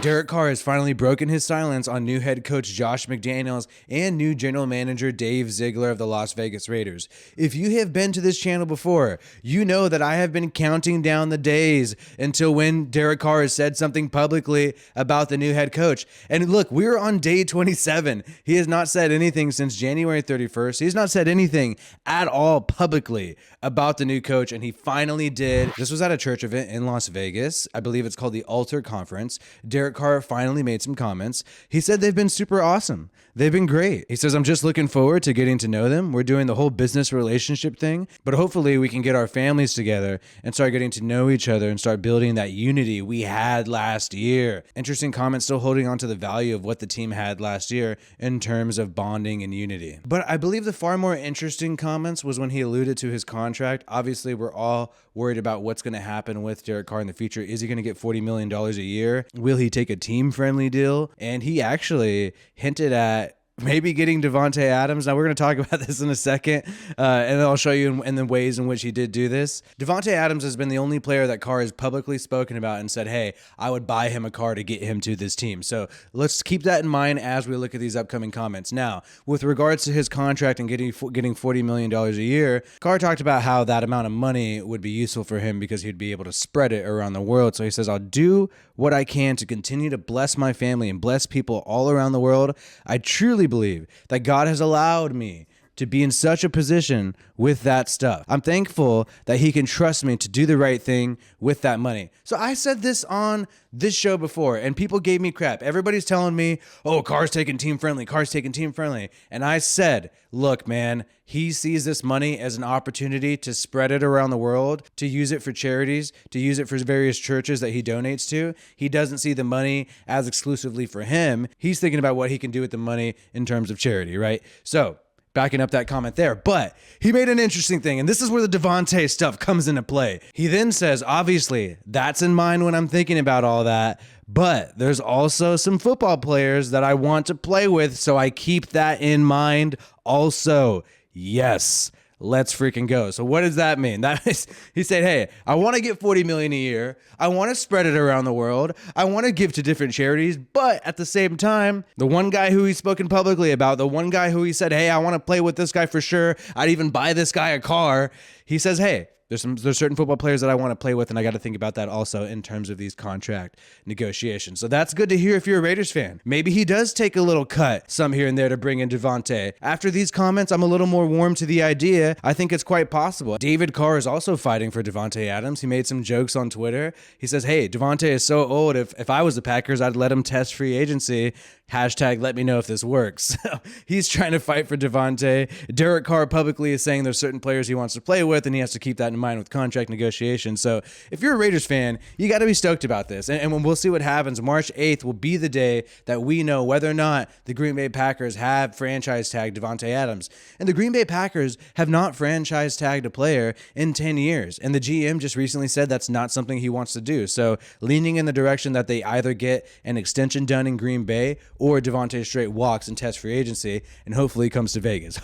Derek Carr has finally broken his silence on new head coach Josh McDaniels and new general manager Dave Ziegler of the Las Vegas Raiders. If you have been to this channel before, you know that I have been counting down the days until when Derek Carr has said something publicly about the new head coach. And look, we're on day 27. He has not said anything since January 31st. He's not said anything at all publicly about the new coach, and he finally did. This was at a church event in Las Vegas. I believe it's called the Altar Conference. Derek Carr finally made some comments. He said they've been super awesome. They've been great. He says, I'm just looking forward to getting to know them. We're doing the whole business relationship thing, but hopefully we can get our families together and start getting to know each other and start building that unity we had last year. Interesting comment, still holding on to the value of what the team had last year in terms of bonding and unity. But I believe the far more interesting comments was when he alluded to his contract. Obviously, we're all worried about what's going to happen with Derek Carr in the future. Is he going to get $40 million a year? Will he take a team-friendly deal? And he actually hinted at maybe getting Davante Adams. Now, we're going to talk about this in a second, and then I'll show you in the ways in which he did do this. Davante Adams has been the only player that Carr has publicly spoken about and said, hey, I would buy him a car to get him to this team. So let's keep that in mind as we look at these upcoming comments. Now, with regards to his contract and getting $40 million a year, Carr talked about how that amount of money would be useful for him because he'd be able to spread it around the world. So he says, I'll do what I can to continue to bless my family and bless people all around the world. I truly believe that God has allowed me to be in such a position with that stuff. I'm thankful that he can trust me to do the right thing with that money. So I said this on this show before, and people gave me crap. Everybody's telling me, oh, Carr's taking team friendly. Carr's taking team friendly. And I said, look, man, he sees this money as an opportunity to spread it around the world, to use it for charities, to use it for various churches that he donates to. He doesn't see the money as exclusively for him. He's thinking about what he can do with the money in terms of charity, right? So, backing up that comment there. But he made an interesting thing, and this is where the Davante stuff comes into play. He then says, obviously, that's in mind when I'm thinking about all that, but there's also some football players that I want to play with, so I keep that in mind also. Yes. Let's freaking go. So what does that mean? That is, he said, hey, I want to get $40 million a year. I want to spread it around the world. I want to give to different charities. But at the same time, the one guy who he's spoken publicly about, the one guy who he said, hey, I want to play with this guy for sure. I'd even buy this guy a car. He says, hey, there's certain football players that I want to play with, and I got to think about that also in terms of these contract negotiations. So that's good to hear if you're a Raiders fan. Maybe he does take a little cut, some here and there, to bring in Davante. After these comments, I'm a little more warm to the idea. I think it's quite possible. David Carr is also fighting for Davante Adams. He made some jokes on Twitter. He says, hey, Davante is so old. If I was the Packers, I'd let him test free agency. Hashtag let me know if this works. So he's trying to fight for Davante. Derek Carr publicly is saying there's certain players he wants to play with, and he has to keep that in mind with contract negotiations. So if you're a Raiders fan, you got to be stoked about this. And when we'll see what happens, March 8th will be the day that we know whether or not the Green Bay Packers have franchise tagged Davante Adams. And the Green Bay Packers have not franchise tagged a player in 10 years. And the GM just recently said that's not something he wants to do. So leaning in the direction that they either get an extension done in Green Bay or Davante straight walks and tests free agency and hopefully comes to Vegas.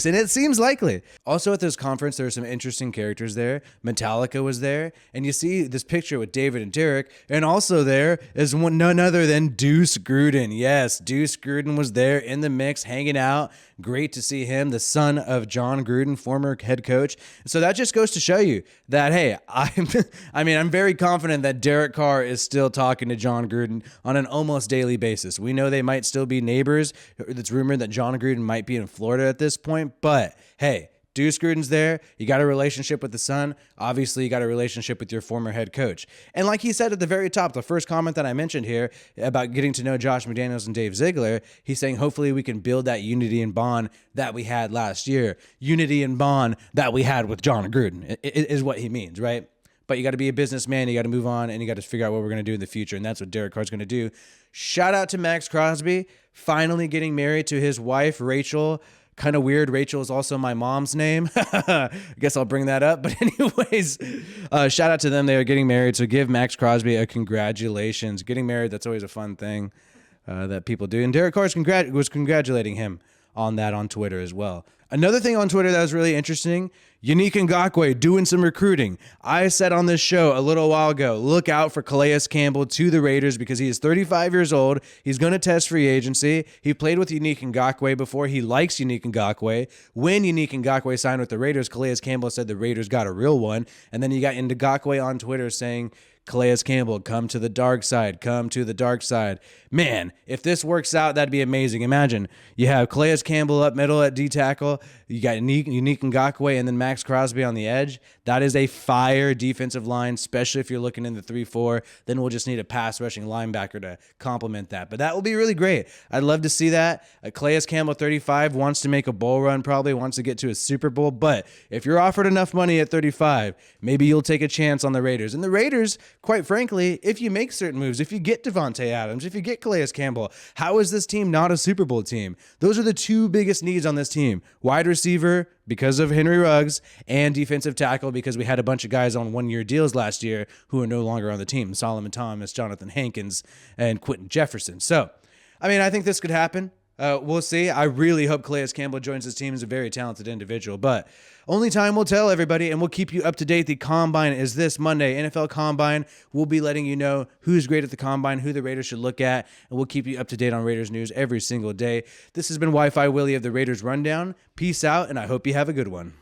And it seems likely. Also at this conference, there are some interesting characters there. Metallica was there, and you see this picture with David and Derek, and also there is none other than Deuce Gruden. Yes, Deuce Gruden was there in the mix, hanging out. Great to see him, the son of John Gruden, former head coach. So that just goes to show you that, hey, I'm very confident that Derek Carr is still talking to John Gruden on an almost daily basis. We know they might still be neighbors. It's rumored that John Gruden might be in Florida at this point, but hey, Deuce Gruden's there. You got a relationship with the son. Obviously, you got a relationship with your former head coach. And like he said at the very top, the first comment that I mentioned here about getting to know Josh McDaniels and Dave Ziegler, he's saying hopefully we can build that unity and bond that we had last year. Unity and bond that we had with John Gruden is what he means, right? But you got to be a businessman. You got to move on, and you got to figure out what we're going to do in the future. And that's what Derek Carr's going to do. Shout out to Max Crosby, finally getting married to his wife, Rachel. Kind of weird. Rachel is also my mom's name. I guess I'll bring that up. But anyways, shout out to them. They are getting married. So give Max Crosby a congratulations. Getting married, that's always a fun thing that people do. And Derek Carr was congratulating him on that on Twitter as well. Another thing on Twitter that was really interesting, Yannick Ngakoue doing some recruiting. I said on this show a little while ago, look out for Calais Campbell to the Raiders because he is 35 years old. He's going to test free agency. He played with Yannick Ngakoue before. He likes Yannick Ngakoue. When Yannick Ngakoue signed with the Raiders, Calais Campbell said the Raiders got a real one. And then you got Ngakoue on Twitter saying, Calais Campbell, come to the dark side. Come to the dark side. Man, if this works out, that'd be amazing. Imagine you have Calais Campbell up middle at D tackle. You got Yannick Ngakoue and then Max Crosby on the edge. That is a fire defensive line, especially if you're looking in the 3-4. Then we'll just need a pass rushing linebacker to complement that. But that will be really great. I'd love to see that. Calais Campbell, 35, wants to make a bowl run, probably wants to get to a Super Bowl. But if you're offered enough money at 35, maybe you'll take a chance on the Raiders. And the Raiders, quite frankly, if you make certain moves, if you get Davante Adams, if you get Calais Campbell, how is this team not a Super Bowl team? Those are the two biggest needs on this team. Wide receiver, because of Henry Ruggs, and defensive tackle because we had a bunch of guys on one-year deals last year who are no longer on the team. Solomon Thomas, Jonathan Hankins, and Quentin Jefferson. So, I mean, I think this could happen. We'll see. I really hope Calais Campbell joins his team. He's a very talented individual, but only time will tell, everybody, and we'll keep you up to date. The Combine is this Monday. NFL Combine. We'll be letting you know who's great at the Combine, who the Raiders should look at, and we'll keep you up to date on Raiders news every single day. This has been Wi-Fi Willie of the Raiders Rundown. Peace out, and I hope you have a good one.